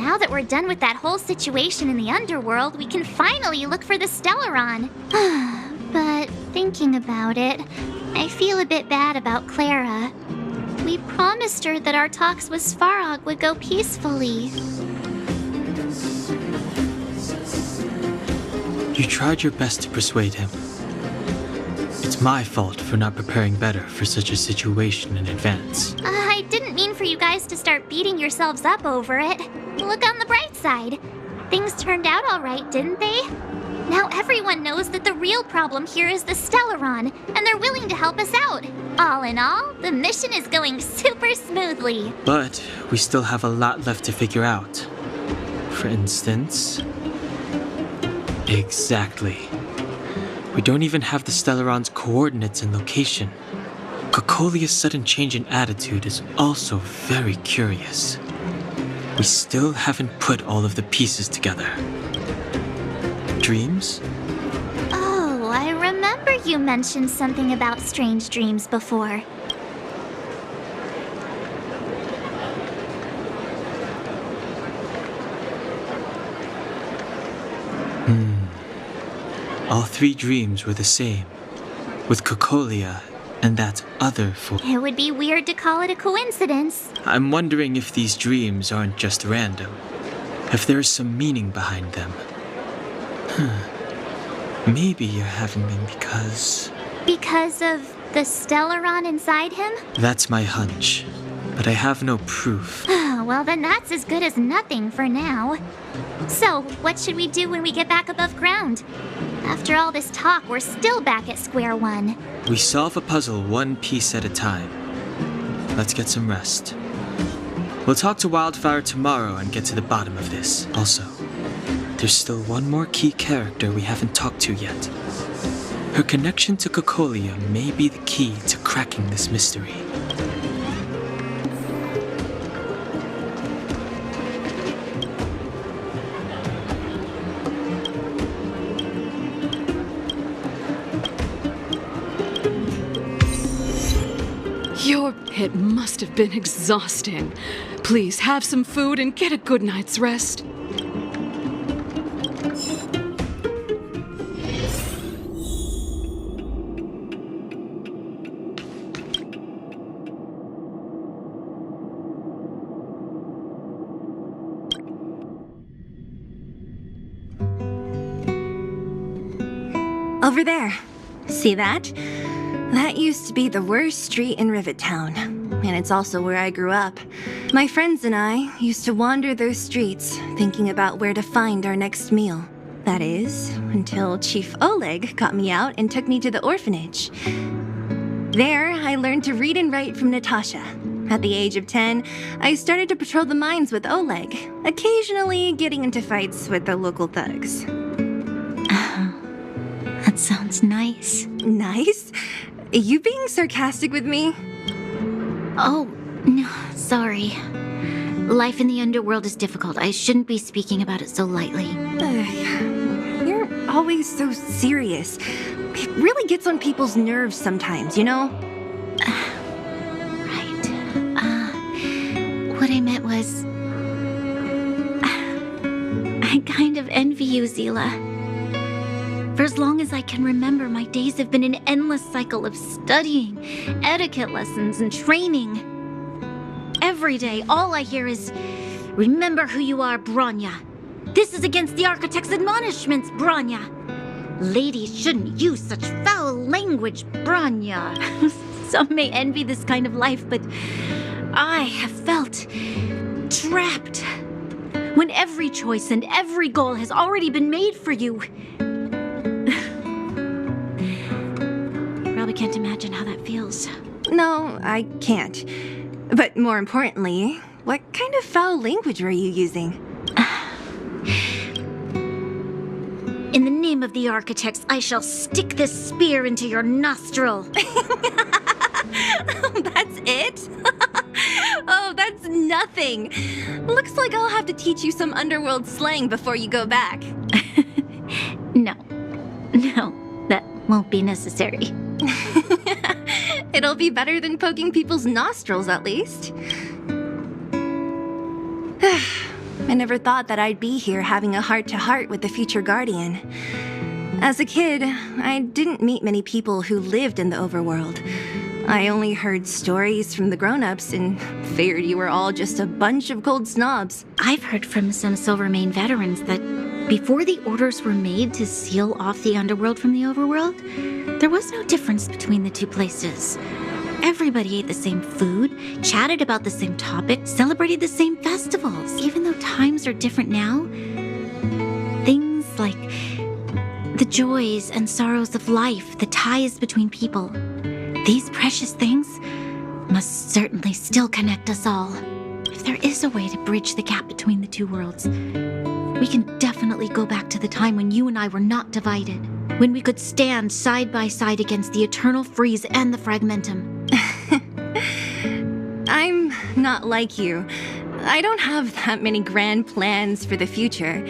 Now that we're done with that whole situation in the underworld, we can finally look for the Stellaron. But thinking about it, I feel a bit bad about Clara. We promised her that our talks with Svarog would go peacefully. You tried your best to persuade him. It's my fault for not preparing better for such a situation in advance. I didn't mean for you guys to start beating yourselves up over it. Look on the bright side. Things turned out all right, didn't they? Now everyone knows that the real problem here is the Stellaron, and they're willing to help us out. All in all, the mission is going super smoothly. But we still have a lot left to figure out. For instance... Exactly. We don't even have the Stellaron's coordinates and location. Cocolia's sudden change in attitude is also very curious. We still haven't put all of the pieces together. Dreams? Oh, I remember you mentioned something about strange dreams before. All three dreams were the same, with Cocolia and that other fool. It would be weird to call it a coincidence. I'm wondering if these dreams aren't just random, if there is some meaning behind them. Maybe you're having them because... Because of the Stellaron inside him? That's my hunch, but I have no proof. Well, then that's as good as nothing for now. So, what should we do when we get back above ground? After all this talk, we're still back at square one. We solve a puzzle one piece at a time. Let's get some rest. We'll talk to Wildfire tomorrow and get to the bottom of this. Also, there's still one more key character we haven't talked to yet. Her connection to Cocolia may be the key to cracking this mystery. Your pit must have been exhausting. Please have some food and get a good night's rest. Over there. See that? That used to be the worst street in Rivet Town, and it's also where I grew up. My friends and I used to wander those streets, thinking about where to find our next meal. That is, until Chief Oleg got me out and took me to the orphanage. There, I learned to read and write from Natasha. At the age of 10, I started to patrol the mines with Oleg, occasionally getting into fights with the local thugs. That sounds nice. Nice? You being sarcastic with me? Oh, no, sorry. Life in the underworld is difficult. I shouldn't be speaking about it so lightly. You're always so serious. It really gets on people's nerves sometimes, you know? Right. What I meant was... I kind of envy you, Zila. For as long as I can remember, my days have been an endless cycle of studying, etiquette lessons, and training. Every day, all I hear is, "Remember who you are, Bronya. This is against the Architect's admonishments, Bronya. Ladies shouldn't use such foul language, Bronya." Some may envy this kind of life, but I have felt trapped. When every choice and every goal has already been made for you. Probably can't imagine how that feels. No, I can't. But more importantly, what kind of foul language were you using? In the name of the Architects, I shall stick this spear into your nostril. That's it? Oh, that's nothing. Looks like I'll have to teach you some underworld slang before you go back. No, that won't be necessary. It'll be better than poking people's nostrils, at least. I never thought that I'd be here having a heart-to-heart with the future guardian. As a kid, I didn't meet many people who lived in the overworld. I only heard stories from the grown-ups and figured you were all just a bunch of cold snobs. I've heard from some Silvermane veterans that before the orders were made to seal off the underworld from the overworld, there was no difference between the two places. Everybody ate the same food, chatted about the same topics, celebrated the same festivals. Even though times are different now, things like the joys and sorrows of life, the ties between people, these precious things must certainly still connect us all. If there is a way to bridge the gap between the two worlds, we can definitely go back to the time when you and I were not divided, when we could stand side by side against the Eternal Freeze and the Fragmentum. I'm not like you. I don't have that many grand plans for the future.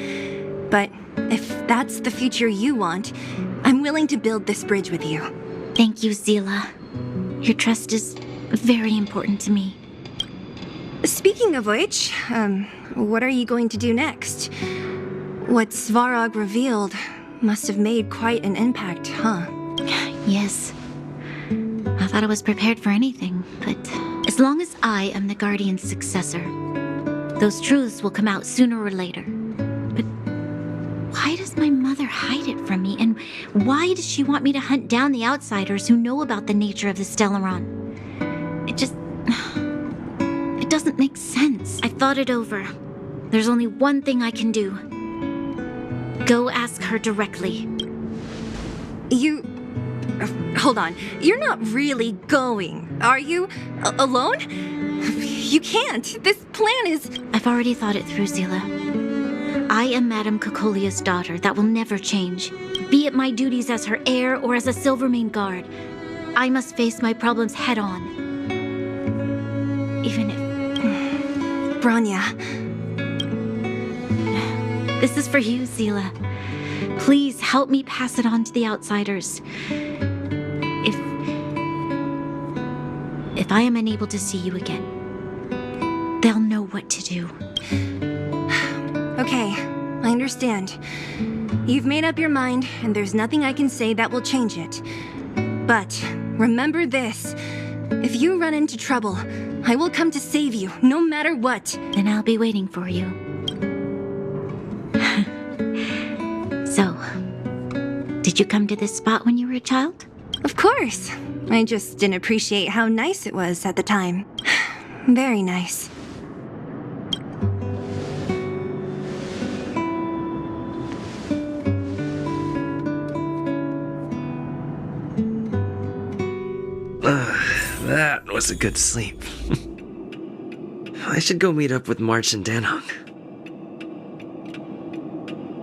But if that's the future you want, I'm willing to build this bridge with you. Thank you, Zila. Your trust is very important to me. Speaking of which, what are you going to do next? What Svarog revealed must have made quite an impact, huh? Yes. I thought I was prepared for anything, but as long as I am the Guardian's successor, those truths will come out sooner or later. But why does my mother hide it from me, and why does she want me to hunt down the outsiders who know about the nature of the Stellaron? It doesn't make sense. I thought it over. There's only one thing I can do. Go ask her directly. Hold on. You're not really going, are you? Alone? You can't. This plan is... I've already thought it through, Zila. I am Madame Cocolia's daughter. That will never change. Be it my duties as her heir or as a Silvermane guard, I must face my problems head on. Even if... Bronya. This is for you, Zila. Please help me pass it on to the outsiders. If I am unable to see you again, they'll know what to do. Okay, I understand. You've made up your mind, and there's nothing I can say that will change it. But remember this. If you run into trouble, I will come to save you, no matter what. Then I'll be waiting for you. So, did you come to this spot when you were a child? Of course. I just didn't appreciate how nice it was at the time. Very nice. That was a good sleep. I should go meet up with March and Danhong.